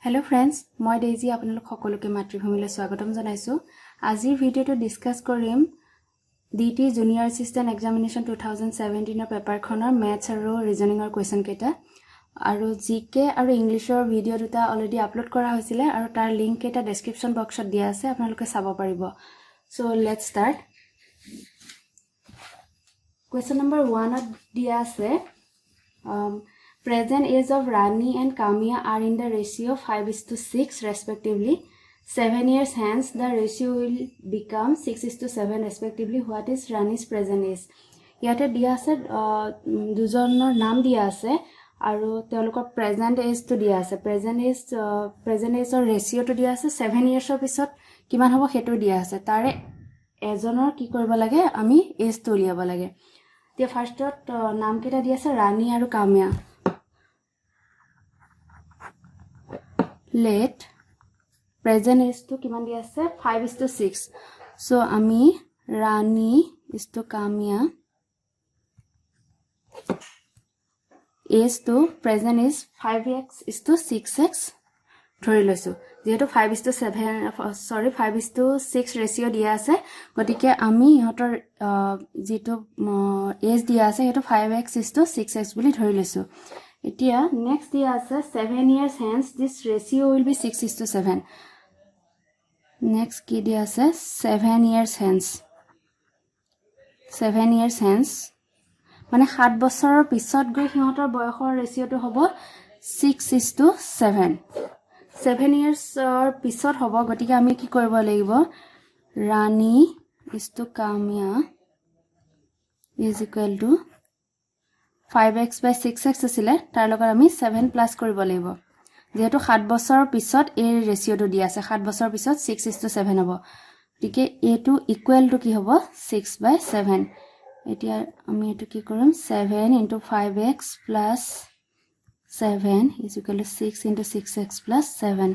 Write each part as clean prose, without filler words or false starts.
Hello friends, মই daisy আপোনালোক সকলোকে মাতৃভূমিলৈ স্বাগতম জনাইছো। আজিৰ ভিডিঅটো ডিসকাস কৰিম ডিটি জুনিয়ৰ এসিস্ট্যান্ট এক্সামিনেশন 2017 ৰ পেপাৰখনৰ ম্যাথছ আৰু ৰিজনিংৰ কোৱেশ্চন কেইটা আৰু জিকে আৰু ইংলিছৰ ভিডিঅ দুটা অলৰেডি আপলোড কৰা হৈছিল আৰু তাৰ লিংক এটা ডেসক্ৰিপচন বক্সত দিয়া আছে, আপোনালোকে চাব পাৰিব। So let's start. Question number 1 ত দিয়া আছে present age of Rani and Kamya are in the ratio 5:6 respectively. 7 years hence, the ratio will become 6:7 respectively. What is Rani's present age? Yate dia ase dujonor naam dia ase aru teolokor present age to dia ase. Present age or ratio to dia ase 7 years or pisot kiman hobo hetu dia ase. Tare ejonor ki koribo lage ami age to uliabo lage. Te first naam kita dia ase Rani aru Kamya. Let present is to kiman dia ase 5:6. So ami Rani is to Kamya is to present is 5x is to 6x ধৰি লৈছো যেটো 5:6 ৰেশিও দিয়া আছে গতিকে আমি ইহতৰ যেটো as দিয়া আছে এটো 5x is to 6x বুলি ধৰি লৈছো। এতিয়া next dia আছে 7 years hence this ratio will be 6:7. next ki dia আছে 7 years hence মানে 7 বছৰৰ পিছত গৈ হিহঁতৰ বয়সৰ ৰেশিওটো হ'ব 6:7. 7 years or পিছত হ'ব গতিকে আমি কি কৰিব লাগিব Rani is to Kamya is equal to 5x by 6x asile tar logar ami 7 plus koribo lagibo jehetu 7 বছৰ পিছত এই ৰেশিওটো দিয়া আছে 7 বছৰ পিছত 6:7 হ'ব গতিকে এটো ইকুৱেল টু কি হ'ব 6 by 7 এতিয়া আমি এটো কি কৰিম 7 into 5x plus 7 is equal to 6 into 6x plus 7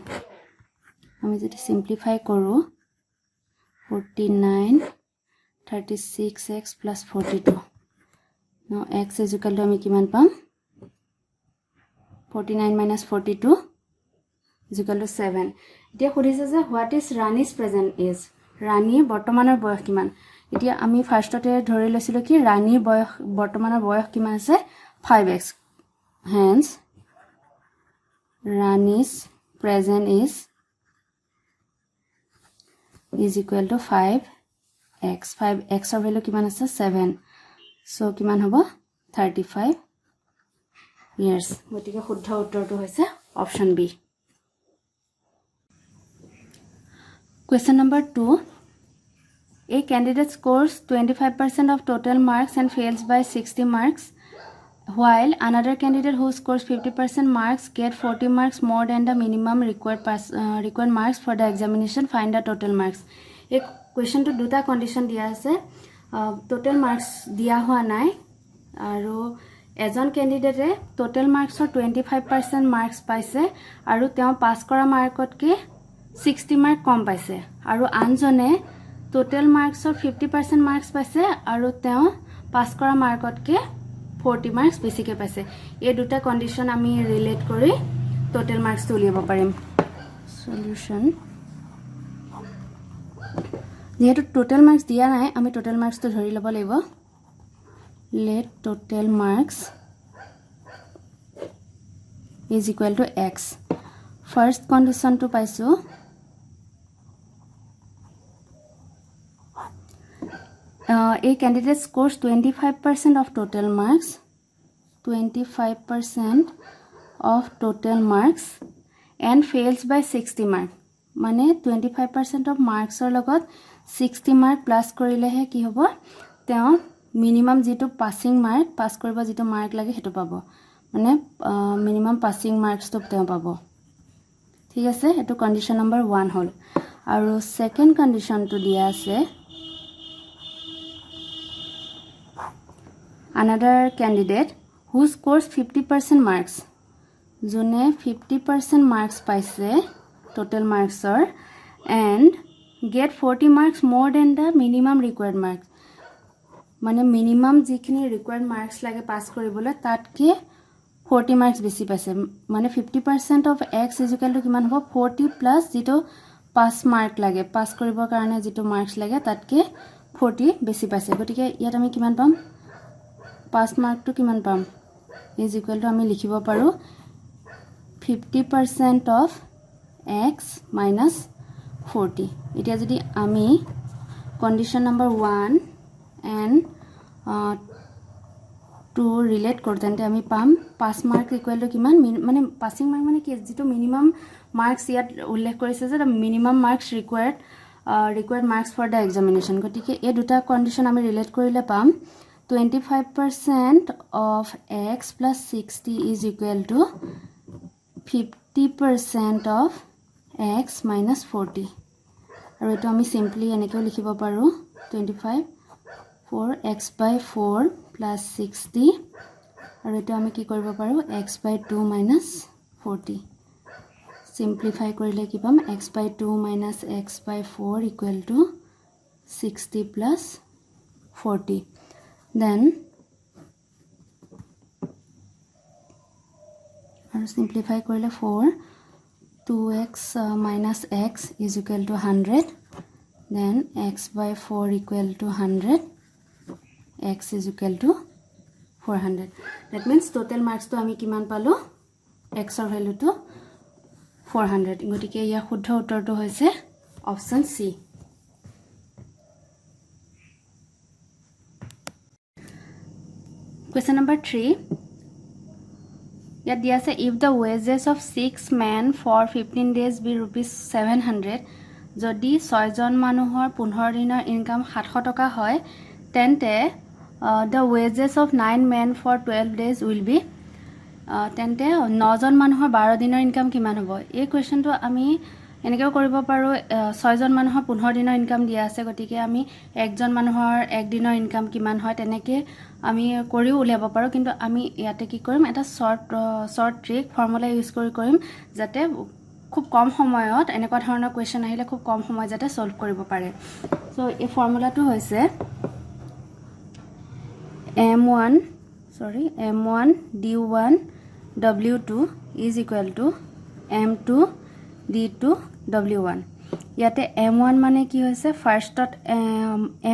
আমি যদি সিম্পলিফাই কৰো 49 36x plus 42 now x is equal to আমি কিমান পাম 49 minus 42 is equal to 7 এতিয়া খুদিছে যে what is Rani's present age Rani বৰ্তমানৰ বয়স কিমান এতিয়া আমি ফাৰ্ষ্টতে ধৰি লৈছিলো কি Rani বয়স বৰ্তমানৰ বয়স কিমান আছে 5x hence Rani's present age is equal to 5x ৰ ভ্যালু কিমান আছে 7 so কিমান হ'ব 35 years গতিকে শুদ্ধ উত্তৰটো হৈছে option B. Question number 2. A candidate scores 25% of total marks and fails by 60 marks, while another candidate who scores 50% marks get 40 marks more than the minimum required marks for the examination. Find the total marks. A question to duta condition dia ase total marks dia hua nai aru এজন ক্যান্ডিডেটে total মাৰ্কসৰ 25% marks পাইছে আৰু তেওঁ pass কৰা মাৰ্কতকে 60 mark কম পাইছে আৰু আনজনে total মাৰ্কসৰ 50% marks পাইছে আৰু তেওঁ পাস কৰা মাৰ্কতকে 40 মাৰ্কস বেছিকে পাইছে এই দুটা কন্ডিশন আমি ৰিলেট কৰি টোটাল মাৰ্কস উলিয়াব পাৰিম। সলিউশন যেহেতু টোটাল মাৰ্কস দিয়া নাই আমি টোটাল মাৰ্কস তো ধৰি ল'ব লাগিব let total marks is equal to x. First condition to paisu a candidate scores 25% of total marks 25% of total marks and fails by 60 mark মানে 25% of marks or logot 60 mark plus korilehe ki hobo teo minimum যেটো passing mark pass কৰিব যেটো mark লাগে হেটো পাবো মানে minimum passing marks তো তেও পাবো ঠিক আছে এটো কন্ডিশন নাম্বার 1 হল আৰু সেকেন্ড কন্ডিশন তো দিয়া আছে another candidate who scores 50% marks jone 50% marks paise total marks or and get 40 marks more than the minimum required marks মানে মিনিমাম যিখিনি ৰিকোয়াৰ্ড মাৰ্কস লাগে পাস কৰিবলৈ তাতকে 40 মাৰ্কছ বেছি পাইছে মানে 50% of x is equal to কিমান হ'ব 40 প্লাছ যিটো পাছ মাৰ্ক লাগে পাছ কৰিবৰ কাৰণে যিটো মাৰ্কছ লাগে তাতকে 40 বেছি পাইছে গতিকে ইয়াত আমি কিমান পাম পাছ মাৰ্কটো কিমান পাম ইজ ইকুৱেল টু আমি লিখিব পাৰো 50% অফ x minus 40 এতিয়া যদি আমি condition number 1 and 2 relate কৰোঁ তেন্তে আমি পাম পাছ মাৰ্ক ইকুৱেল টু কিমান মানে পাছিং মাৰ্ক মানে কি যেটো মিনিমাম মাৰ্কছ ইয়াত উল্লেখ কৰিছে যে minimum marks required marks for the examination গতিকে এই দুটা কণ্ডিশ্যন আমি ৰিলেট কৰিলে পাম 25% of x plus 60 is equal to 50% of x minus 40 আৰু এটো আমি সিম্পলি এনেকৈ লিখিব পাৰো 25 4 x by 4 plus 60 আৰু এটো আমি কি কৰিব পাৰো x by 2 minus 40 simplify কৰিলে কি পাম x by 2 minus x by 4 equal to 60 plus 40 then and simplify কৰিলে 4 2x minus x is equal to 100 then x by 4 equal to 100 x is equal to 400 that means total marks to ami kiman palo x or value to 400 গটিকে ইয়া শুদ্ধ উত্তৰটো হৈছে option সি question number 3 ইয়াত দিয়া আছে if the wages of 6 men for 15 days be rupees 700 যদি 6 জন মানুহৰ 15 দিনৰ ইনকাম 700 টকা হয় তেন্তে the wages of 9 men for 12 days will be তেন্তে 9 জন মানুহৰ 12 দিনৰ ইনকাম কিমান হ'ব এই কোৱেশ্চনটো আমি এনেকৈ কৰিব পাৰো 6 জন মানুহৰ 15 দিনৰ ইনকাম দিয়া আছে গতিকে আমি একজন মানুহৰ এক দিনৰ ইনকাম কিমান হয় তেনেকৈ আমি কৰিও উলিয়াব পাৰো কিন্তু আমি ইয়াতে কি কৰিম এটা শৰ্ট ট্ৰিক ফৰ্মুলা ইউজ কৰিম যাতে খুব কম সময়ত এনেকুৱা ধৰণৰ কোৱেশ্চন আহিলে খুব কম সময় যাতে সলভ কৰিব পাৰে সো এই ফৰ্মুলাটো হৈছে m1 d1 w2 is equal to m2 d2 w1 ইয়াতে m1 মানে কি হৈছে ফাৰ্ষ্টত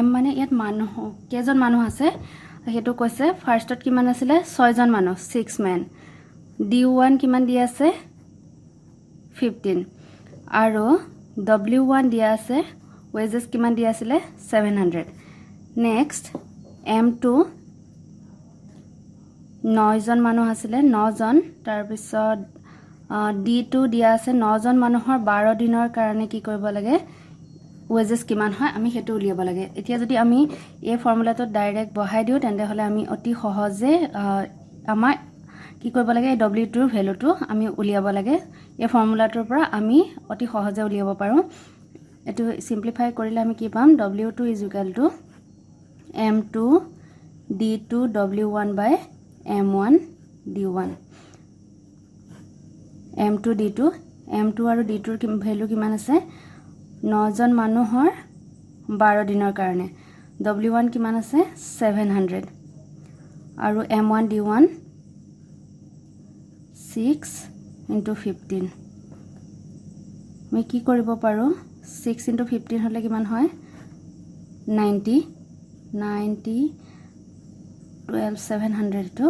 m মানে ইয়াত মানুহ কেজন মানুহ আছে হেতু কৈছে ফাৰ্ষ্টত কিমান আছিল 6 জন মানুহ 6 men d1 কিমান দিয়া আছে 15 আৰু w1 দিয়া আছে wages কিমান দিয়া আছিল 700 next m2 9 জন মানুহ আছিল 9 জন তাৰ পিছত d2 দিয়া আছে 9 জন মানুহৰ 12 দিনৰ কাৰণে কি কৰিব লাগে wages কিমান হয় আমি হেতু উলিয়াব লাগে এতিয়া যদি আমি এই ফৰ্মুলাটো ডাইৰেক্ট বহাই দিও তেন্তে হলে আমি অতি সহজে আমাৰ কি কৰিব লাগে w2 ৰ ভ্যালুটো আমি উলিয়াব লাগে এই ফৰ্মুলাটোৰ পৰা আমি অতি সহজে উলিয়াব পাৰো এটো সিম্পলিফাই কৰিলে আমি কি পাম w2 = m2 d2 w1 by m1 d1 m2 d2 m2 আৰু d2 ৰ ভ্যালু কিমান আছে 9 জন মানুহৰ 12 দিনৰ কাৰণে w1 কিমান আছে 700 আৰু m1 d1 6 into 15 মই কি কৰিব পাৰো 6 into 15 হলে কিমান হয় 90 12 700 to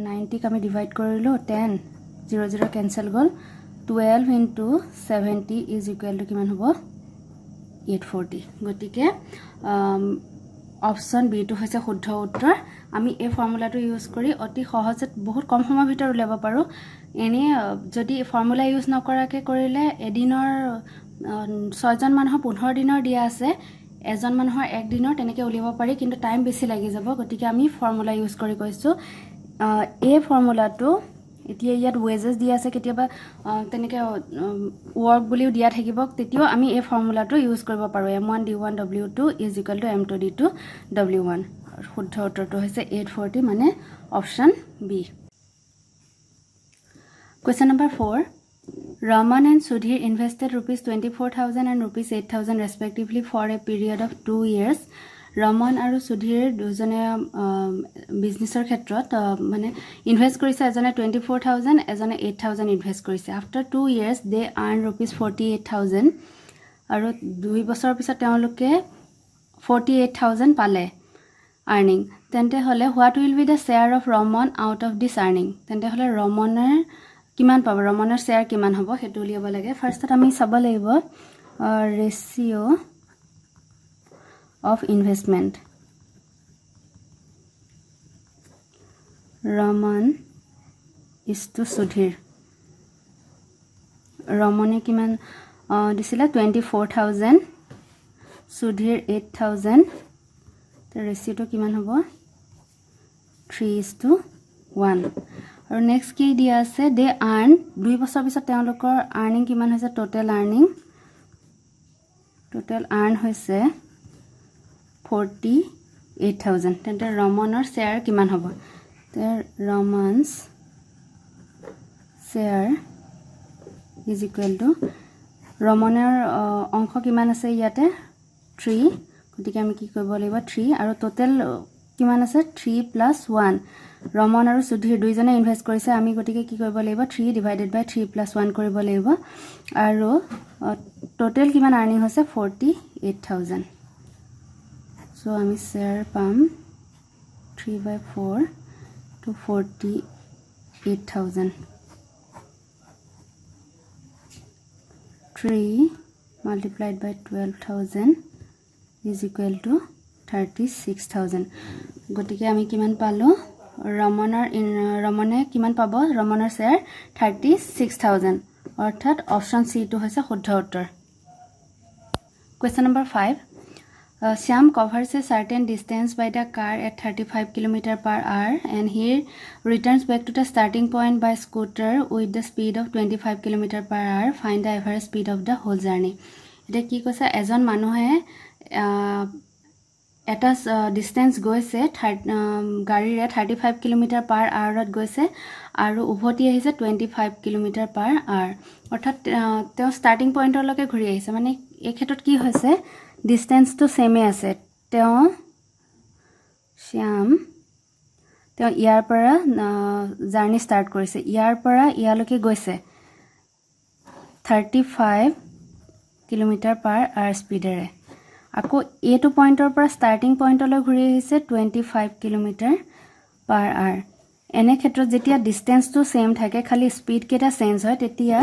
90 ক আমি ডিভাইড কৰিলো 10 0 0 cancel goal 12 into 70 is equal to কিমান হ'ব 840 গটিকে অপচন বি টো হৈছে শুদ্ধ উত্তৰ আমি এই ফৰ্মুলাটো ইউজ কৰি অতি সহজে বহুত কম সময়ৰ ভিতৰত উলিয়াব পাৰো এনে যদি ফৰ্মুলা ইউজ নকৰাকে কৰিলে এদিনৰ 6 জন মানুহৰ 15 দিনৰ দিয়া আছে এজন মানুহৰ এক দিনৰ তেনেকৈ উলিয়াব পাৰি কিন্তু টাইম বেছি লাগি যাব গতিকে আমি ফৰ্মুলা ইউজ কৰি কৈছো এই ফৰ্মুলাটো এতিয়া ইয়াত ওয়েজেস দিয়া আছে কেতিয়াবা তেনেকৈ ওয়াৰ্ক বুলিও দিয়া থাকিব তেতিয়াও আমি এই ফৰ্মুলাটো ইউজ কৰিব পাৰো m1 d1 w2 = m2 d2 w1 শুদ্ধ উত্তৰটো হৈছে 840 মানে option B Question number 4 Raman and Sudhir invested rupees 24,000 and rupees 8,000 respectively for a period of 2 years. Raman আৰু সুধীৰ দুজনে বিজনেছৰ ক্ষেত্ৰত মানে ইনভেষ্ট কৰিছে এজনে 24,000 এজনে 8,000 ইনভেষ্ট কৰিছে আফটাৰ 2 years দে আৰ্ন ₹48,000 আৰু 2 বছৰৰ পিছত তেওঁলোকে 48,000 পালে আৰ্নিং তেন্তে হলে what will be the share of Raman out of this earning তেন্তে হলে ৰমনৰ কিমান পাব ৰমনৰ শ্বেয়াৰ কিমান হ'ব সেইটো উলিয়াব লাগে ফাৰ্ষ্টত আমি চাব লাগিব ratio of investment Raman is to Sudhir Ramane kiman disila 24,000 Sudhir 8,000 the ratio to kiman hobo 3:1 aru next ki dia ase they earn 2 বছৰ পিছত তেওঁলোকৰ আৰ্নিং কিমান হৈছে টোটাল আৰ্ন হৈছে 48,000 তেন্তে ৰমনৰ শ্বেয়াৰ কিমান হ'ব তে ৰমনস শ্বেয়াৰ ইজ ইকুৱেল টু ৰমনৰ অংশ কিমান আছে ইয়াতে 3 গতিকে আমি কি কৰিব লাগিব 3 আৰু টোটাল কিমান আছে 3 + 1 ৰমন আৰু সুধীৰ দুইজনে ইনভেষ্ট কৰিছে আমি গতিকে কি কৰিব লাগিব 3 ডিভাইডেড বাই 3 + 1 কৰিব লাগিব আৰু টোটাল কিমান আৰ্নিং হৈছে 48,000 So আমি share পাম 3/4 to 48,000 3 multiplied by 12,000 is equal to 36,000 গতিকে আমি কিমান পালো ৰমনে কিমান পাব ৰমনৰ শ্বেয়াৰ 36,000 অৰ্থাৎ অপচন সি টো হৈছে শুদ্ধ উত্তৰ question number 5 Shyam covers a certain distance by the car at 35 km/h and he returns back to the starting point by scooter with the speed of 25 km/h. Find the average speed of the whole journey. Ite ki koisa ejon manuhe eta distance goise garire 35 km/h to goise aru ubhoti ahise 25 km/h orthat teo starting point loke ghuri ahise mane ei khetot ki hoise distance to same আছে তেও শ্যাম তেও ইয়াৰ পৰা journey start কৰিছে ইয়াৰ পৰা ইয়ালৈকে গৈছে 35 km/h স্পিডেৰে আকৌ এটো পইণ্টৰ পৰা ষ্টাৰ্টিং পইণ্টলৈ ঘূৰি আহিছে 25 km/h এনে ক্ষেত্ৰত যেতিয়া ডিসটেন্সটো সেম থাকে খালি স্পিড কেটা চেঞ্জ হয় তেতিয়া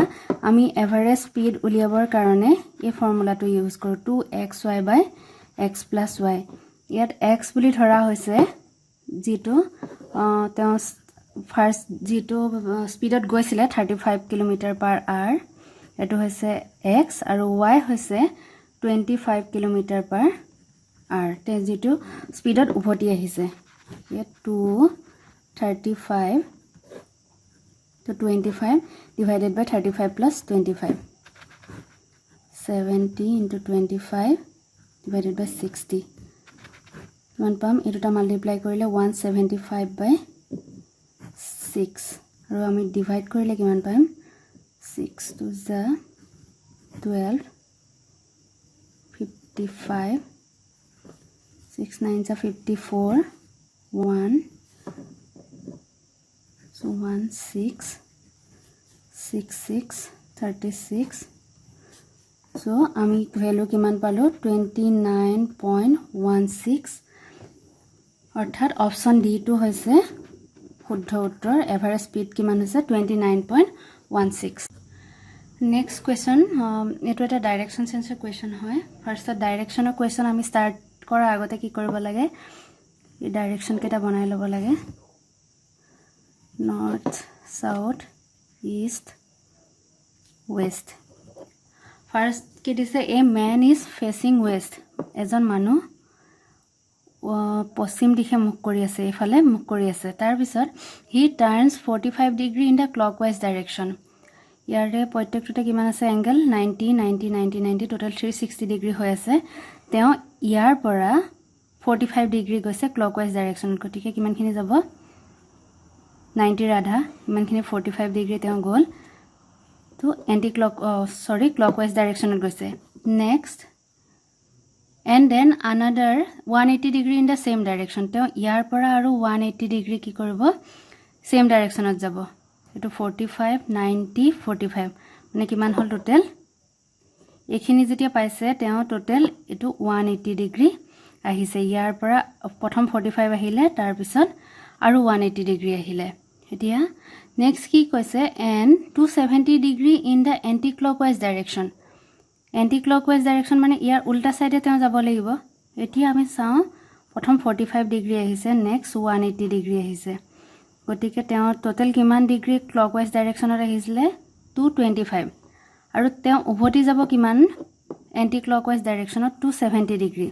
আমি এভাৰেজ স্পিড উলিয়াবৰ কাৰণে এই ফৰ্মুলাটো ইউজ কৰো 2xy/x + y ইয়াত x বুলি ধৰা হৈছে যেটো তেওঁ ফাৰ্স্ট যেটো স্পিডত গৈছিলে 35 km/h এটো হৈছে x আৰু y হৈছে 25 km/h তে যেটো স্পিডত উভতি আহিছে ইয়াত 35 to 25 divided by 35 plus 25 70 into 25 divided by 60 one pam etuta multiply korile 175 by 6 aru ami divide korile kiman pam 6 to the 12 55 6 9 is 54 1 So 1666 36 so আমি ভ্যালু কিমান পালো 29.16 অৰ্থাৎ অপচন ডি টো হৈছে শুদ্ধ উত্তৰ এভাৰেজ স্পিড কিমান হৈছে 29.16 নেক্সট কোৱেশ্চন এটো এটা ডাইৰেকশন সেন্সৰ কোৱেশ্চন হয় ফাৰ্স্ট ডাইৰেকশনৰ কোৱেশ্চন আমি স্টাৰ্ট কৰাৰ আগতে কি কৰিব লাগে এই ডাইৰেকশন কেটা বনাই ল'ব লাগে north south east west first ki dise a man is facing west ejon manu পশ্চিম দিশে মুখ কৰি আছে এফালে মুখ কৰি আছে তাৰ পিছত he turns 45 degree in the clockwise direction ইয়াৰে প্ৰত্যেকটোতে কিমান আছে এংগল 90 90 90 90 টোটাল 360 ডিগ্ৰী হৈ আছে তেও ইয়াৰ পৰা 45 ডিগ্ৰী গৈছে ক্লকৱাইজ ডাইৰেকশন গতিকে কিমানখিনি যাব 90 ৰাধা ইমানখিনি 45 ডিগ্ৰী তেও গল তো এন্টি ক্লক ক্লকৱাইজ ডাইৰেকশনত গৈছে next and then another 180 degree in the same direction. তেওঁ ইয়াৰ পৰা আৰু 180 degree কি কৰিব same directionত যাব এটো 45 90 45 মানে কিমান হল টোটাল এখিনি যেতিয়া পাইছে তেওঁ টোটাল এটো 180 degree আহিছে ইয়াৰ পৰা প্ৰথম 45 আহিলে তাৰ পিছত আৰু 180 degree আহিলে এতিয়া নেক্সট কি কৈছে and 270 degree in the anti clockwise direction anti clockwise direction মানে ইয়াৰ উল্টা সাইডে তেওঁ যাব লাগিব এতিয়া আমি চাও প্ৰথম 45 degree আহিছে নেক্সট 180 degree আহিছে গতিকে তেওঁ টোটাল কিমান ডিগ্ৰী ক্লকৱাইজ ডাইৰেকচনত আহিছিলে 225 আৰু তেওঁ উভতি যাব কিমান এন্টি ক্লকৱাইজ ডাইৰেকচনত 270 ডিগ্ৰী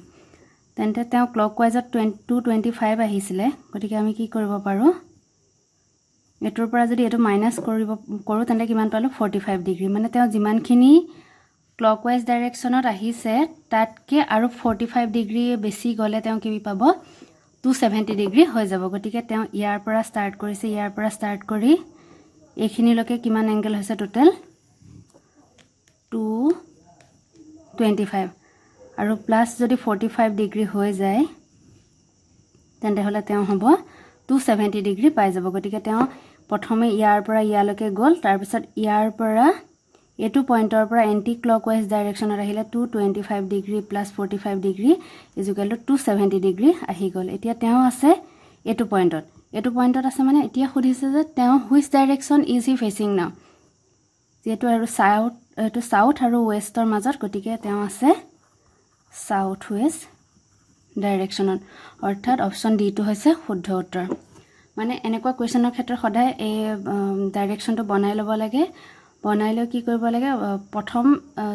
তেন্তে তেওঁ ক্লকৱাইজত 225 আহিছিলে গতিকে আমি কি কৰিব পাৰো এটোৰ পৰা যদি এটো মাইনাস কৰো তেন্তে কিমান পালো 45 ডিগ্ৰী মানে তেওঁ যিমানখিনি ক্লকৱাইজ ডাইৰেকচনত আহিছে তাতকে আৰু 45 ডিগ্ৰী বেছি গলে তেওঁ কি পাব 270 ডিগ্ৰী হৈ যাব গতিকে তেওঁ ইয়াৰ পৰা স্টাৰ্ট কৰিছে ইয়াৰ পৰা স্টাৰ্ট কৰি এখিনি লকে কিমান এংগল হৈছে টোটাল 225 আৰু প্লাস যদি 45 ডিগ্ৰী হৈ যায় তেন্তে হলে তেওঁ হ'ব 270 ডিগ্ৰী পাই যাব গতিকে তেওঁ প্ৰথমে ইয়াৰ পৰা ইয়ালৈকে গল তাৰ পিছত ইয়াৰ পৰা এটো পইণ্টৰ পৰা এন্টি ক্লকৱাইজ ডাইৰেকচনত আহিলে 225 degree plus 45 degree is equal to 270 degree আহি গল এতিয়া তেওঁ আছে এটো পইণ্টত আছে মানে এতিয়া খুদিছে যে তেওঁ which direction is he fetching নাও যেটো আৰু সাউথ আৰু ওয়েষ্টৰ মাজত গতিকে তেওঁ আছে সাউথ ওয়েষ্ট ডাইৰেকচনত অৰ্থাৎ অপচন ডি টো হৈছে শুদ্ধ উত্তৰ মানে এনেকুৱা কোৱেশ্চনৰ ক্ষেত্ৰত সদায় এই ডাইৰেকচনটো বনাই ল'ব লাগে বনাইলৈ কি কৰিব লাগে প্ৰথম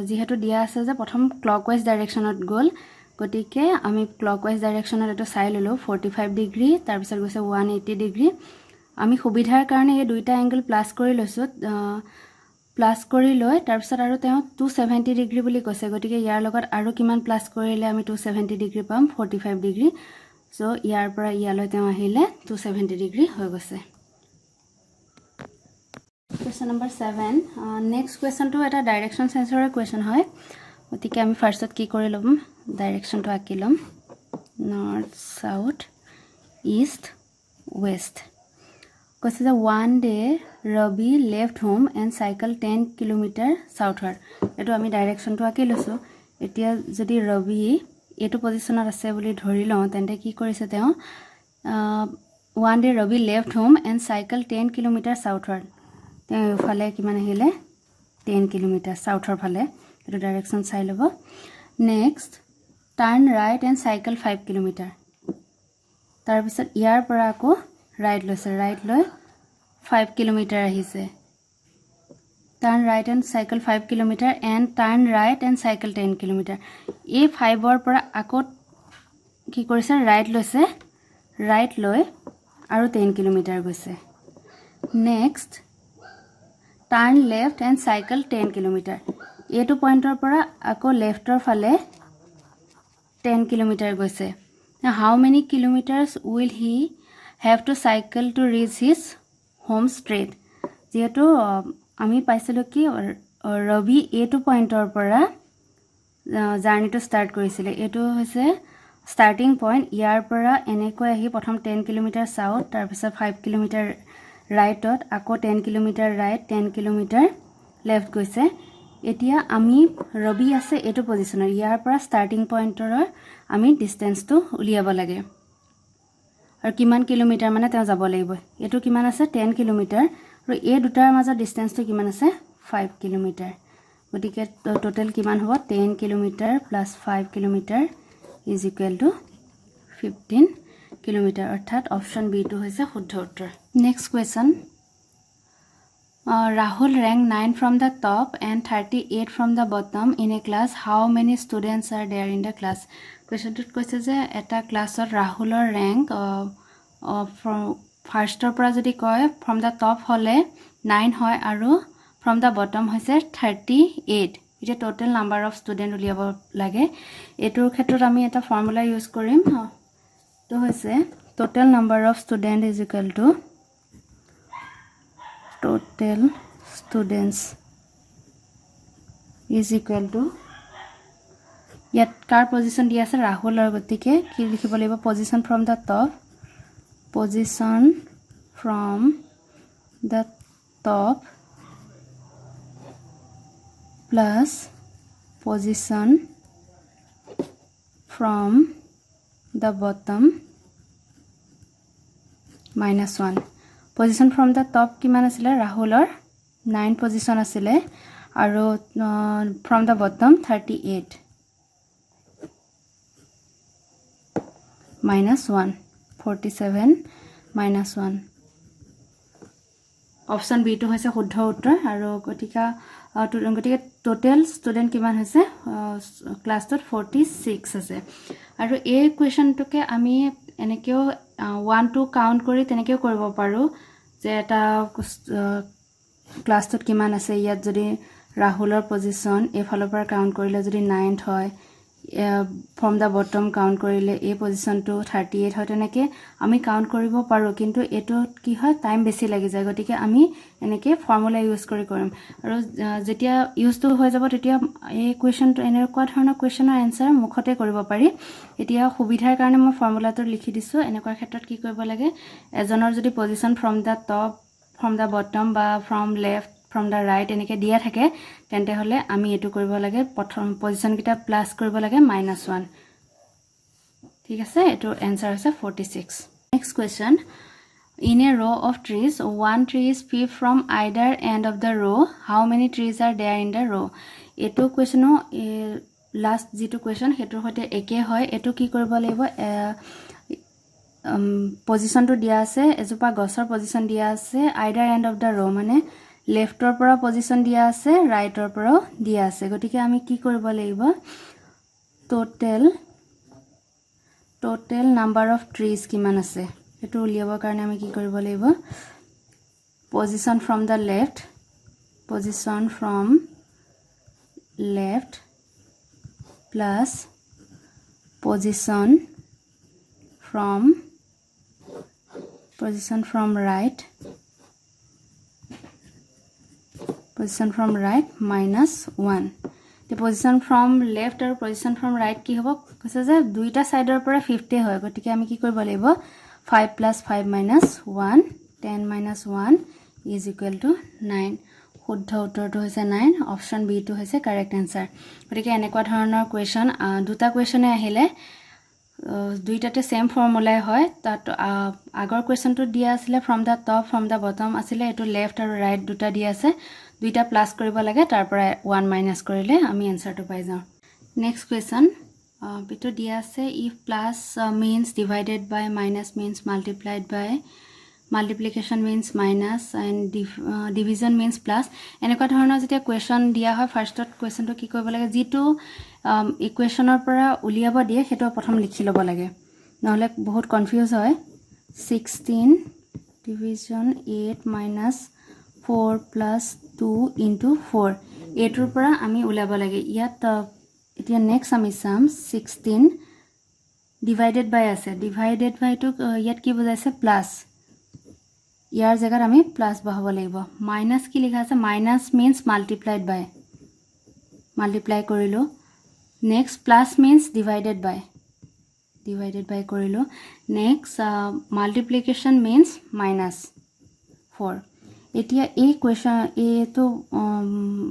যেহেতু দিয়া আছে যে প্ৰথম ক্লকৱাইজ ডাইৰেকচনত গল গতিকে আমি ক্লকৱাইজ ডাইৰেকচনত এটো চাই ললো 45 ডিগ্ৰী তাৰ পিছত গৈছে 180 ডিগ্ৰী আমি সুবিধাৰ কাৰণে এই দুইটা এংগল প্লাস কৰি লৈছো প্লাস কৰি লৈ তাৰ পিছত আৰু তেওঁ 270 ডিগ্ৰী বুলি কৈছে গতিকে ইয়াৰ লগত আৰু কিমান প্লাস কৰিলে আমি 270 ডিগ্ৰী পাম 45 ডিগ্ৰী সো ইয়াৰ পৰা ইয়ালৈ তেওঁ আহিলে 270 ডিগ্ৰী হৈ গৈছে Question number 7 next question to eta direction sensor question hoy otike ami first ki kori lom direction to akilom north south east west because the one day Rabi left home and cycle 10 km southward eto ami direction to akiloso etia jodi Rabi eto position ase boli dhori lo tente ki korise teo one day Rabi left home and cycle 10 km southward তেওঁ ফালে কিমান আহিলে 10 kilometre সাউথৰ ফালে এটো direction চাই লব next turn right and cycle 5 kilometre তাৰ পিছত ইয়াৰ পৰা আকৌ ৰাইট লৈছে ৰাইট লৈ 5 কিলোমিটাৰ আহিছে turn right and cycle 5 kilometre and turn right and cycle 10 kilometre এই 5 ৰ পৰা আকৌ কি কৰিছে ৰাইট লৈছে ৰাইট লৈ আৰু 10 কিলোমিটাৰ গৈছে next turn left and cycle 10 kilometer এটো পইণ্টৰ পৰা আকৌ লেফটৰ ফালে 10 কিলোমিটাৰ গৈছে how many kilometers will he have to cycle to reach his home straight যেটো আমি পাইছিলো কি ৰবি এটো পইণ্টৰ পৰা জাৰ্নিটো স্টাৰ্ট কৰিছিলে এটো হৈছে স্টাৰ্টিং পইণ্ট ইয়াৰ পৰা এনেকৈ আহি প্ৰথম 10 কিলোমিটাৰ সাউথ তাৰ পিছত 5 কিলোমিটাৰ ৰাইটত আকৌ 10 কিলোমিটাৰ ৰাইট 10 কিলোমিটাৰ লেফট গৈছে এতিয়া আমি ৰবি আছে এটো পজিশনৰ ইয়াৰ পৰা স্টাৰ্টিং পইণ্টৰ আমি ডিসটেন্সটো উলিয়াব লাগে আৰু কিমান কিলোমিটাৰ মানে তেওঁ যাব লাগিব এটো কিমান আছে 10 কিলোমিটাৰ আৰু এই দুটাৰ মাজৰ ডিসটেন্সটো কিমান আছে 5 কিলোমিটাৰ গতিকে টোটাল কিমান হ'ব 10 kilometre plus 5 kilometre is equal to 15 kilometre অৰ্থাৎ অপচন বি টো হৈছে শুদ্ধ উত্তৰ next question Rahul ranked 9 from the top and 38 from the bottom in a class how many students are there in the class question to কৈছে যে এটা ক্লাসত ৰাহুলৰ rank from first ৰ পৰা যদি কয় from the top হলে 9 হয় আৰু from the bottom হৈছে 38 এটা total number of student উলিয়াব লাগে এটোৰ ক্ষেত্ৰত আমি এটা ফৰ্মুলা ইউজ কৰিম তো হৈছে total number of student is equal to total students is equal to ইয়াত কাৰ পজিশন দিয়া আছে ৰাহুলৰ গতিকে কি লিখিব লাগিব position from the top position from the top plus position from the bottom minus 1 position from the top কিমান আছিল ৰাহুলৰ 9 position আছিল আৰু from the bottom 38 minus 1 47 minus 1 option B টো হৈছে শুদ্ধ উত্তৰ আৰু গতিকে টোটাল ষ্টুডেন্ট কিমান হৈছে ক্লাছটোত 46 আছে আৰু এই কোৱেশ্চনটোকে আমি এনেকেও 1 2 কাউন্ট কৰি তেনেকেও কৰিব পাৰো যে এটা ক্লাছটোত কিমান আছে ইয়াত যদি ৰাহুলৰ পজিশন এফালৰ পৰা কাউন্ট কৰিলে যদি 9th হয় from the bottom count কৰিলে এই পজিশনটো 38 হয় তেনেকে আমি কাউন্ট কৰিব পাৰো কিন্তু এটো কি হয় টাইম বেছি লাগি যায় গতিকে আমি এনেকে ফৰ্মুলা ইউজ কৰিম আৰু যেতিয়া ইউজ টু হৈ যাব তেতিয়া এই কোৱেশ্চনটো এনেকুৱা ধৰণৰ কোৱেশ্চনৰ আনসাৰ মুখতে কৰিব পাৰি এতিয়া সুবিধাৰ কাৰণে মই ফৰ্মুলাটো লিখি দিছো এনেকুৱা ক্ষেত্ৰত কি কৰিব লাগে এজনৰ যদি position from the top from the bottom বা from left from the right এনেকে দিয়া থাকে তেন্তে হলে আমি এটো কৰিব লাগে প্ৰথম পজিশন কিটা প্লাস কৰিব লাগে -1 ঠিক আছে এটো आंसर হৈছে 46 next question in a row of trees one tree is picked from either end of the row how many trees are there in the row এটো কোৱেশ্চনো লাষ্ট যেটো কোৱেশ্চন হেতৰ হতে একে হয় এটো কি কৰিব লাগিব পজিশনটো দিয়া আছে এজোপা গছৰ পজিশন দিয়া আছে either end of the row মানে লেফটৰ পৰা পজিশন দিয়া আছে ৰাইটৰ পৰা দিয়া আছে গতিকে আমি কি কৰিব লাগিব টোটাল নাম্বাৰ অফ ট্ৰিজ কিমান আছে এটো উলিয়াবৰ কাৰণে আমি কি কৰিব লাগিব position from da left plus position from right position from right minus 1 the position from left or position from right কি হ'ব কৈছে যে দুইটা সাইডৰ পৰা 50 হয় গতিকে আমি কি কৰিব লাগিব 5 plus 5 minus 1 10 minus 1 is equal to 9 শুদ্ধ উত্তৰটো হৈছে 9 অপচন বি টো হৈছে কাৰেক্ট आंसर গতিকে এনেকুৱা ধৰণৰ কোৱেশ্চন দুটা কোৱেশ্চনে আহিলে দুইটাতে সেম ফৰ্মুলাই হয় তাত আগৰ কোৱেশ্চনটো দিয়া আছিল from the top from the bottom আছিল এটো লেফট আৰু ৰাইট দুটা দিয়া আছে দুইটা প্লাস কৰিব লাগে তাৰ পৰা 1 মাইনাস কৰিলে আমি आंसरটো পাই যাও নেক্সট কোৱেশ্চন বিটো দিয়া আছে if plus means divided by minus means multiplied by multiplication means minus and division means plus এনেকুৱা ধৰণৰ যেতিয়া কোৱেশ্চন দিয়া হয় ফাৰ্ষ্টত কোৱেশ্চনটো কি কৰিব লাগে যেটো ইকুৱেশনৰ পৰা উলিয়াব দিয়ে হেটো প্ৰথম লিখি লব লাগে নহলে বহুত কনফিউজ হয় 16 division 8 minus 4 plus 2 into 4 এটোৰ পৰা আমি উলাব লাগে ইয়াত এতিয়া নেক্সট আমি সাম 16 ডিভাইডেড বাই আছে ডিভাইডেড বাই টু ইয়াত কি বুজাইছে প্লাস ইয়াৰ জায়গাত আমি প্লাস বহাব লাগিব মাইনাস কি লিখা আছে minus means multiplied by multiply কৰিলো next plus means divided by কৰিলো next multiplication means minus 4 এতিয়া এই কোৱেশ্চন এটো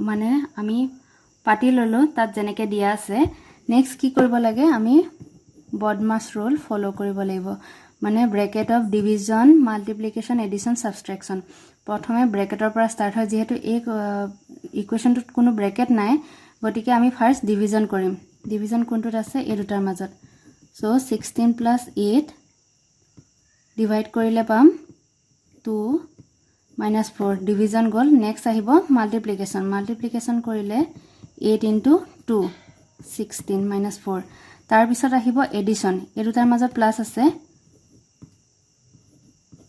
মানে আমি পাতি ললো তাত জেনেকে দিয়া আছে নেক্সট কি কৰিব লাগে আমি বডমাস ৰুল ফলো কৰিব লাগিব মানে bracket of division multiplication addition subtraction প্ৰথমে ব্ৰ্যাকেটৰ পৰা স্টাৰ্ট হয় যেহেতু এই ইকুৱেশনটোত কোনো ব্ৰ্যাকেট নাই গতিকে আমি ফাৰ্স্ট ডিভিজন কৰিম ডিভিজন কোনটোত আছে এই দুটাৰ মাজত সো 16 plus 8 ডিভাইড কৰিলে পাম 2 minus 4 division গল next আহিব multiplication কৰিলে 8 into 2 16 minus 4 তাৰ পিছত আহিব এডিশন এই দুটাৰ মাজত প্লাস আছে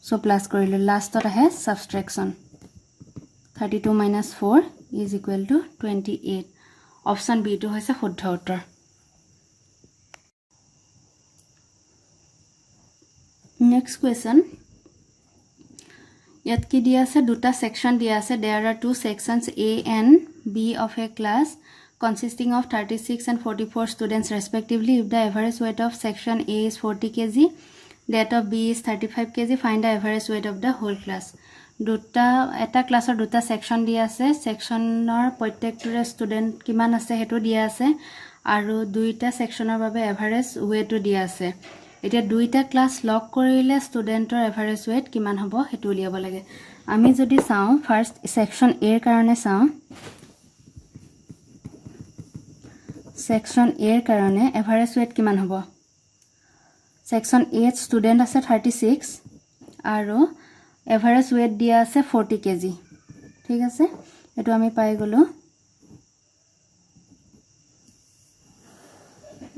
সো প্লাস কৰিলে লাষ্টত আহে subtraction 32 minus 4 is equal to 28 option B টো হৈছে শুদ্ধ উত্তৰ next question ইয়াত কি দিয়া আছে দুটা সেকশন দিয়া আছে there are two sections A and B of a class consisting of 36 and 44 students respectively. If the average weight of section A is 40 kg, that of B is 35 kg, find the average weight of the whole class. এটা ক্লাছৰ দুটা section দিয়া আছে, সেকশনৰ প্ৰত্যেকটোৰে student কিমান আছে হেতু দিয়া আছে আৰু দুইটা সেকশনৰ বাবে এভাৰেজ ওয়েটটো দিয়া আছে। এতিয়া দুইটা ক্লাছ লগ কৰিলে ষ্টুডেন্টৰ এভাৰেজ ওয়েট কিমান হ'ব হেতু উলিয়াব লাগে। আমি যদি চাওঁ ফাৰ্স্ট সেকশন এ ৰ কাৰণে চাওঁ, সেকশন এ ৰ কাৰণে এভাৰেজ ওয়েট কিমান হ'ব? সেকশন এ ত ষ্টুডেন্ট আছে 36 আৰু এভাৰেজ ওয়েট দিয়া আছে 40 কেজি। ঠিক আছে, এটো আমি পাই গলো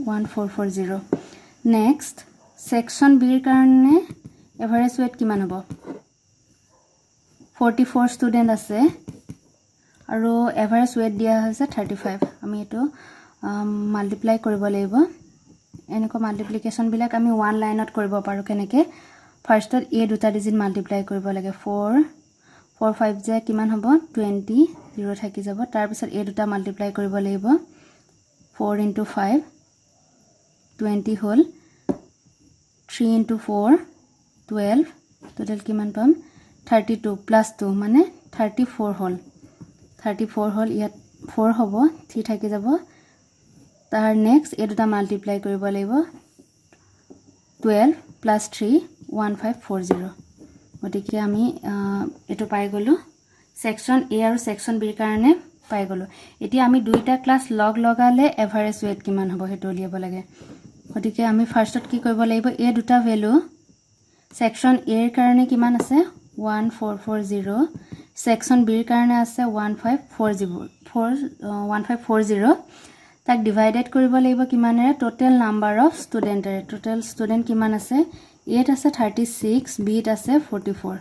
1440। নেক্সট সেকশন বি ৰ কাৰণে এভাৰেজ ওয়েট কিমান হ'ব? 44 ষ্টুডেন্ট আছে আৰু এভাৰেজ ওয়েট দিয়া হৈছে 35। আমি এটো মাল্টিপ্লাই কৰিব লাগিব। এনেকৈ মাল্টিপ্লিকেশন বিলাক আমি ওয়ান লাইনত কৰিব পাৰো কেনেকে? ফাৰ্স্টত এ দুটা ডিজিট মাল্টিপ্লাই কৰিব লাগে। 4 5 যে কিমান হ'ব? 20, 0 থাকি যাব। তাৰ পিছত এ দুটা মাল্টিপ্লাই কৰিব লাগিব। 4 * 5 20 হ'ল। 3 * 4 12, টোটাল কিমান পাম? 32 + 2 মানে 34 হ'ল। 34 হ'ল, ইয়াত 4 হ'ব, 3 থাকি যাব। তাৰ নেক্সট এ দুটা মাল্টিপ্লাই কৰিব লাগিব। 12 + 3 1540। গতিকে আমি এটো পাই গলো সেকশন এ আৰু সেকশন বি ৰ কাৰণে পাই গলো। এতিয়া আমি দুইটা ক্লাছ লগ লগালে এভাৰেজ ওয়েট কিমান হ'ব হেতু উলিয়াব লাগে। গতিকে আমি ফাৰ্স্টত কি কৰিব লাগিব? এ দুটা ভ্যালু সেকশন এ ৰ কাৰণে কিমান আছে? 1440, সেকশন বি ৰ কাৰণে আছে 1540। তাক ডিভাইডেড কৰিব লাগিব কিমানেৰে? টোটাল নাম্বাৰ অফ ষ্টুডেন্টৰে। টোটাল ষ্টুডেন্ট কিমান আছে? এ ত আছে 36, বি ত আছে 44।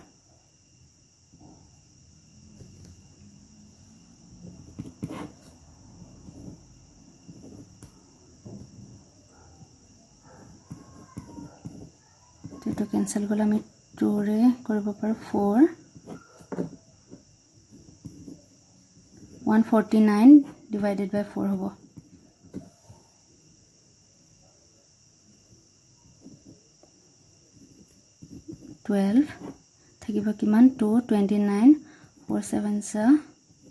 তো ক্যান্সেল গলে আমি 2 ৰে কৰিব পাৰো 4 149 ডিভাইডেড বাই 4 হ'ব। 12 থাকিব কিমান? 2 29 4 7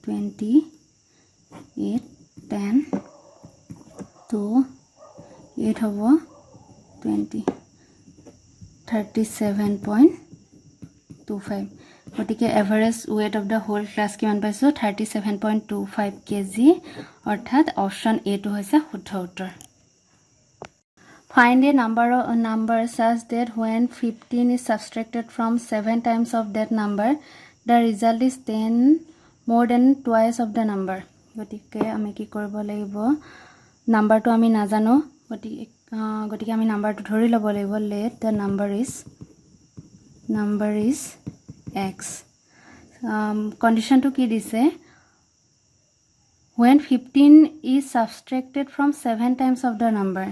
28 10 2 8 হ'ব 20 37.25। গতিকে average weight of the whole class কিমান পাইছো? 37.25 কেজি, অৰ্থাৎ অপশন এ টো হৈছে শুদ্ধ উত্তৰ। Find a number such that when 15 is subtracted from 7 times of that number, the result is 10 more than twice of the number. গতিকে আমি কি কৰিব লাগিব? নাম্বাৰটো আমি নাজানো, গতিকে আমি নাম্বাৰটো ধৰি ল'ব লাগিব। let the number is x। কন্ডিশনটো কি দিছে? when 15 is subtracted from 7 times of the number,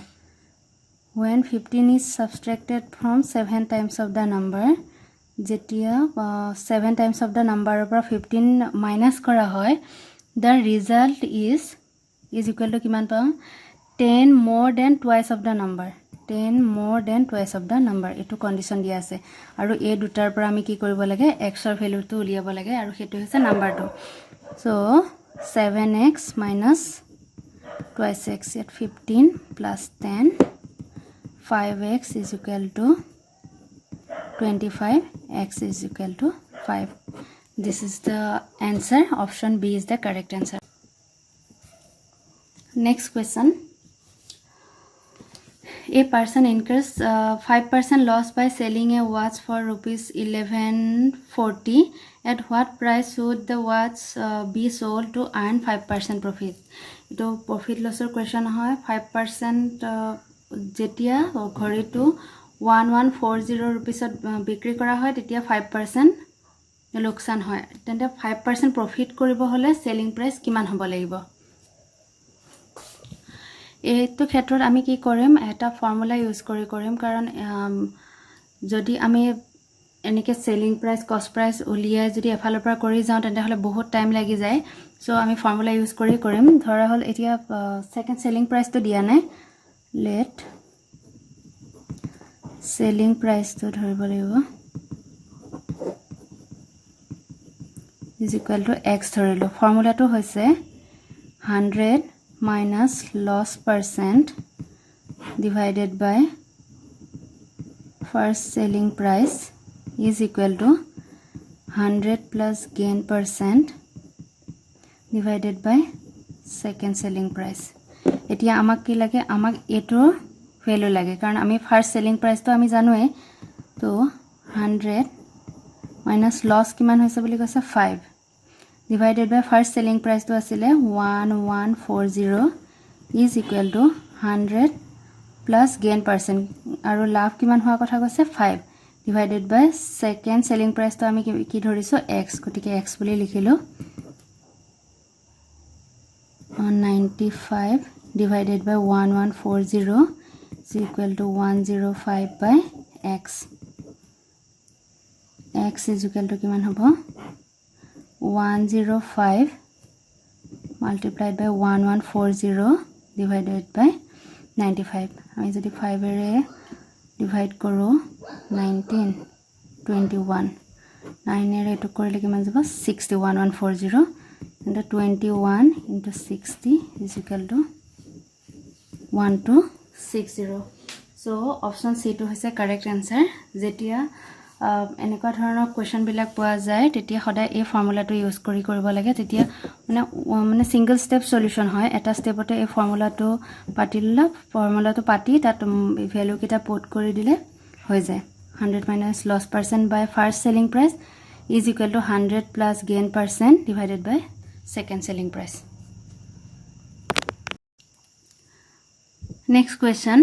when 15 is subtracted from 7 times of the number, যেতিয়া 7 times of the number পৰা 15 মাইনাস কৰা হয়, the result is equal to কিমান পাম? 10 more than twice of the number। 10 more than twice of the number এটো condition দিয়া আছে। আৰু এই দুটাৰ পৰা আমি কি কৰিব লাগে? x ৰ ভ্যালুটো উলিয়াব লাগে আৰু হেতু হৈছে নাম্বাৰটো। So 7x minus twice x, at 15 plus 10, 5x is equal to 25, x is equal to 5. This is the answer. Option B is the correct answer. Next question. A person incurs 5% loss by selling a watch for rupees 1140. At what price should the watch be sold to earn 5% profit? Ito profit lossor question hoy। 5% যেতিয়া ঘড়ীটো 1140 rupeesত বিক্ৰী কৰা হয় তেতিয়া 5% লোকসান হয়। তেন্তে 5% profit কৰিব হলে সেলিং প্ৰাইস কিমান হ'ব লাগিব? এইটো ক্ষেত্ৰত আমি কি কৰিম? এটা ফৰ্মুলা ইউজ কৰিম, কাৰণ যদি আমি এনেকৈ চেলিং প্ৰাইচ কষ্ট প্ৰাইচ উলিয়াই যদি এফালৰ পৰা কৰি যাওঁ তেতিয়াহ'লে বহুত টাইম লাগি যায় সো আমি ফৰ্মুলা ইউজ কৰিম ধৰা হ'ল এতিয়া সেকেন্ড সেলিং প্ৰাইচটো দিয়া নাই লেট সেলিং প্ৰাইচটো ধৰিব লাগিব is equal to x ধৰিলো ফৰ্মুলাটো হৈছে 100 minus loss percent divided by first selling price is equal to 100 plus gain percent divided by second selling price এতিয়া আমাক কি লাগে আমাক এটো ভ্যালু লাগে কারণ আমি ফার্স্ট সেলিং প্রাইস তো আমি জানোই তো 100 minus loss কিমান হৈছে বুলি কৈছে 5 divided by first selling price to asile 1140 is equal to 100 plus gain percent aru lav kiman hoa kotha koise 5 divided by second selling price to ami ki dhoriso x kotike x boli likhilo 95 divided by 1140 is equal to 105 by x x is equal to kiman hobo 105 multiplied by 1140 divided by 95 আমি যদি 5 এৰে divide কৰো 19 21 9 এৰে এটো কৰিলে কিমান যাব 61140 and 21 into 60 is equal to 1260 so option C to হৈছে correct answer যেতিয়া এনেকুৱা ধৰণৰ কোৱেশ্চন বিলাক পোৱা যায় তেতিয়া সদায় এই ফৰ্মুলাটো ইউজ কৰিব লাগে তেতিয়া মানে সিঙ্গল স্টেপ সলিউশন হয় এটা স্টেপতে এই ফৰ্মুলাটো পাতি তাত ভ্যালু কিটা পুট কৰি দিলে হৈ যায় 100 minus loss percent by first selling price is equal to 100 plus gain percent divided by second selling price next question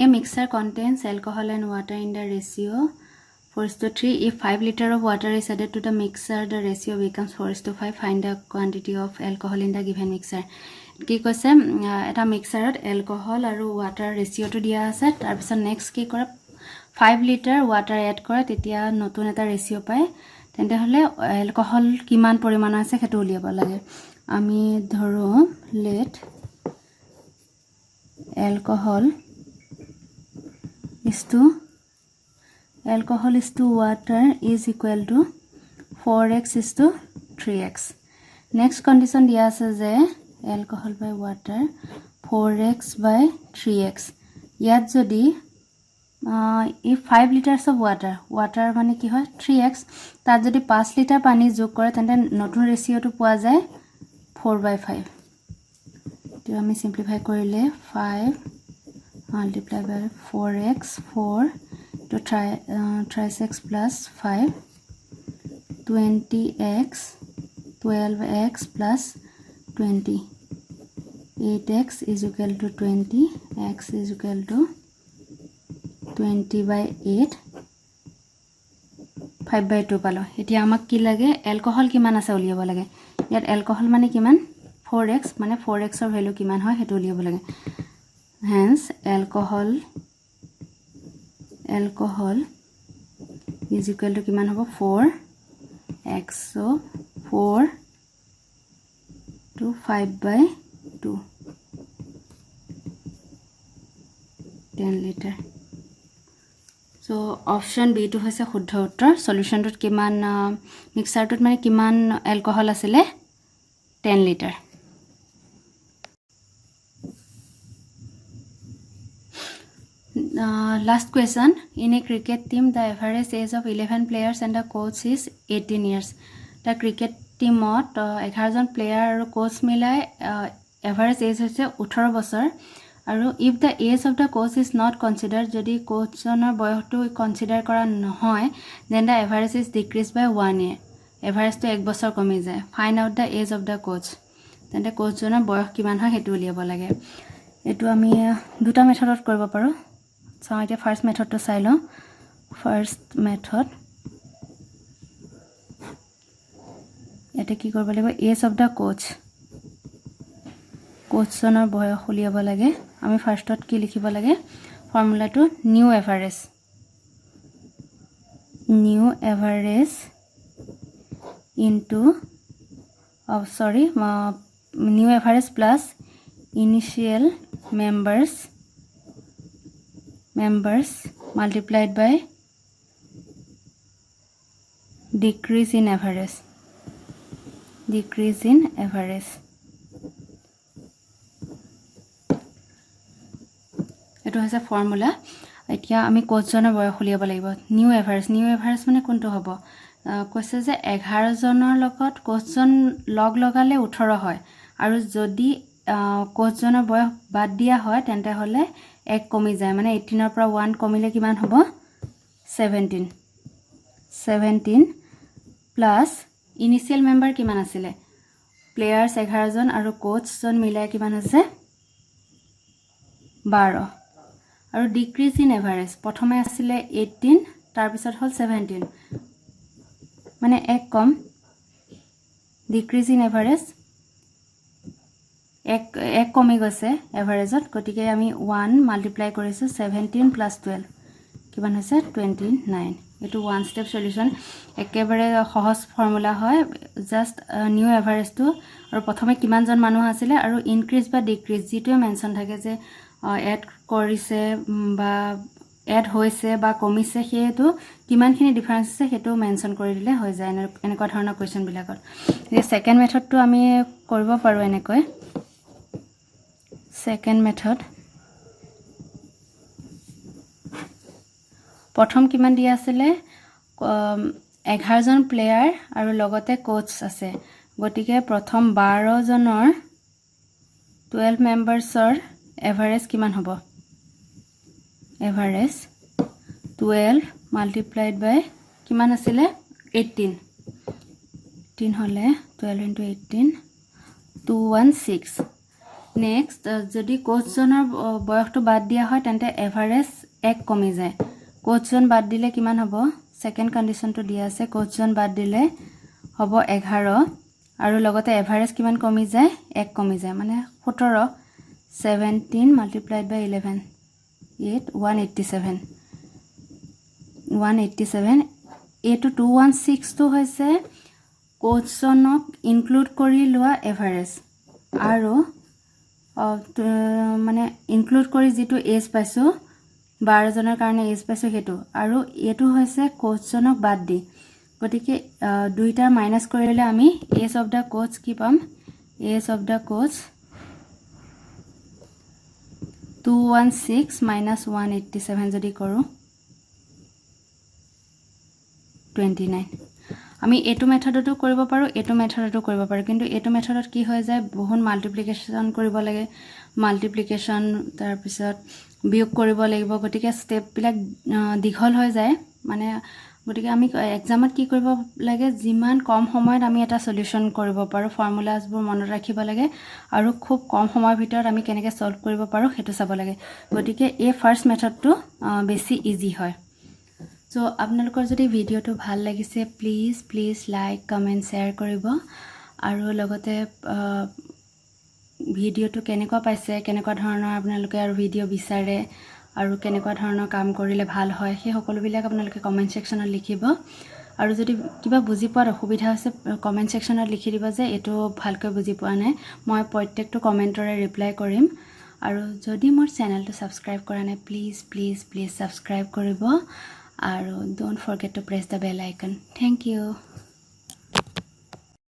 a mixer contains alcohol and water in the ratio 4:3 if 5 liter of water is added to the mixer the ratio becomes 4:5 find the quantity of alcohol in the given mixer কি কৈছে এটা মিক্সাৰত alcohol আৰু water ratio টো দিয়া আছে তাৰ পিছত next কি কৰে 5 liter water add কৰে তেতিয়া নতুন এটা ratio পায় তেন্তে হলে alcohol কিমান পৰিমাণ আছে হেতু উলিয়াব লাগে আমি ধৰো let alcohol is to water is equal to 4x is to 3x next condition dia ase je alcohol by water 4x by 3x yat jodi if 5 liters of water mane ki hoy 3x tar jodi 5 liter pani jog kore tente notun ratio to poa jay 4/5 to ami simplify korile 5 multiplied by 4x 4 to tries x plus 5 20x 12x plus 20 8x is equal to 20 x is equal to 20 by 8 5/2 palo etia amak ki lage alcohol kiman ase uliyaba lage yat alcohol mane kiman 4x mane 4x or value kiman hoy hetu uliyaba lage hence alcohol is equal to kiman hobo 4x so 4 to 5/2 10 liter so option B to hoise শুদ্ধ উত্তৰ solution টত কিমান mixer টত মানে কিমান alcohol আছিল 10 liter last question in a cricket team the average age of 11 players and the coach is 18 years the cricket team ot 11 John player aru coach milai average age hoise 18 বছৰ aru if the age of the coach is not considered jodi coach jonor boyoh to consider kora nohoy then the average is decreased by 1 year average to 1 বছৰ কমি যায় find out the age of the coach then the coach jonor boyoh kiman hoy hetu uliaba lage etu ami duta methodot koribo paro so এটা first method তো চাই লওঁ first method এটা কি কৰিব লাগিব এজ অফ দা কোচ কোচনৰ বয়স উলিয়াব লাগে আমি ফার্স্টত কি লিখিব লাগে ফর্মুলাটো new average new average into new average plus initial members multiplied by decrease in average এটো হৈছে ফৰ্মুলা এতিয়া আমি কোচজনৰ বয়স উলিয়াব লাগিব নিউ এভাৰেজ মানে কোনটো হ'ব কৈছে যে 11 জনৰ লগত কোচজন লগ লগালে 18 হয় আৰু যদি কোচজনৰ বয়স বাদ দিয়া হয় তেন্তে হলে 1 কমি যায় মানে 18 ৰ পৰা 1 কমিলে কিমান হ'ব 17 প্লাস ইনিশিয়াল মেম্বাৰ কিমান আছিল প্লেয়াৰ্স 11 জন আৰু কোচজন মিলাই কিমান আছে 12 আৰু ডিক্ৰিজ ইন এভাৰেজ প্ৰথমে আছিল 18 তাৰ পিছত হল 17 মানে এক কম ডিক্ৰিজ ইন এভাৰেজ এক কমি গৈছে এভাৰেজত গতিকে আমি 1 মাল্টিপ্লাই কৰিছো 17 প্লাস 12 কিমান হৈছে 29 এটো ওয়ান স্টেপ সলিউশন একেবাৰে সহজ ফৰ্মুলা হয় জাস্ট নিউ এভাৰেজটো আৰু প্ৰথমে কিমান জন মানুহ আছিল আৰু ইনক্ৰিজ বা ডিক্ৰিজ যেটোৱে মেনশন থাকে যে এড কৰিছে বা এড হৈছে বা কমিছে হেতু কিমানখিনি ডিফাৰেন্স আছে হেতু মেনশন কৰি দিলে হৈ যায় এনেকুৱা ধৰণৰ কোৱেশ্চন বিলাকত এই সেকেন্ড মেথডটো আমি কৰিব পাৰো এনেকৈ সেকেন্ড মেথড প্ৰথম কিমান দিয়া আছিল 11 জন প্লেয়াৰ আৰু লগতে কোচ আছে গটিকে প্ৰথম 12 জনৰ 12 মেম্বাৰছৰ এভাৰেজ কিমান হ'ব এভাৰেজ 12 মাল্টিপ্লাইড বাই কিমান আছিল 18 হলে 12 into 18 216 নেক্সট যদি কোচজনৰ বয়সটো বাদ দিয়া হয় তেন্তে এভাৰেজ 1 কমি যায় কোচজন বাদ দিলে কিমান হ'ব সেকেন্ড কন্ডিশনটো দিয়া আছে কোচজন বাদ দিলে হ'ব 11 আৰু লগতে এভাৰেজ কিমান কমি যায় 1 কমি যায় মানে 17 17 multiplied by 11 187 এটো 216 তো হৈছে কোচজনক ইনক্লুড কৰি লোৱা এভাৰেজ আৰু মানে ইনক্লুড কৰি যেটো এজ পাইছো 12 জনৰ কাৰণে এজ পাইছো হেতু আৰু এটো হৈছে কোচজনক বাদ দি গটিকে দুইটা মাইনাস কৰিলে আমি এজ অফ দা কোচ কি পাম age of the coach 216 minus 187 যদি কৰো 29 আমি এটো মেথডটো কৰিব পাৰো এটো মেথডটো কৰিব পাৰো কিন্তু এটো মেথডত কি হৈ যায় বহুত মাল্টিপ্লিকেশন কৰিব লাগে মাল্টিপ্লিকেশন তাৰ পিছত বিয়োগ কৰিব লাগিব গটিকে স্টেপ বিলাক দীঘল হৈ যায় মানে গটিকে আমি এক্সামত কি কৰিব লাগে যিমান কম সময়ত আমি এটা সলিউশন কৰিব পাৰো ফৰ্মুলাছবোৰ মনত ৰাখিব লাগে আৰু খুব কম সময়ৰ ভিতৰত আমি কেনেকৈ সলভ কৰিব পাৰো হেতু চাব লাগে গটিকে এই ফাৰ্স্ট মেথডটো বেছি ইজি হয় সো আপোনালোকৰ যদি ভিডিওটো ভাল লাগিছে প্লিজ লাইক কমেন্ট শেয়াৰ কৰিব আৰু লগতে ভিডিওটো কেনেকুৱা পাইছে কেনেকুৱা ধৰণৰ আপোনালোকে আৰু ভিডিও বিচাৰে আৰু কেনেকুৱা ধৰণৰ কাম কৰিলে ভাল হয় সেই সকলো বিলাক আপোনালোকে কমেন্ট সেকশনত লিখিব আৰু যদি কিবা বুজি পোৱাৰ অসুবিধা আছে কমেন্ট সেকশনত লিখি দিব যে এটো ভালকৈ বুজি পোৱা নাই মই প্ৰত্যেকটো কমেন্টৰে ৰিপ্লাই কৰিম আৰু যদি মোৰ চেনেলটো সাবস্ক্ৰাইব কৰা নাই প্লিজ সাবস্ক্ৰাইব কৰিব আৰু don't forget to press the bell icon thank you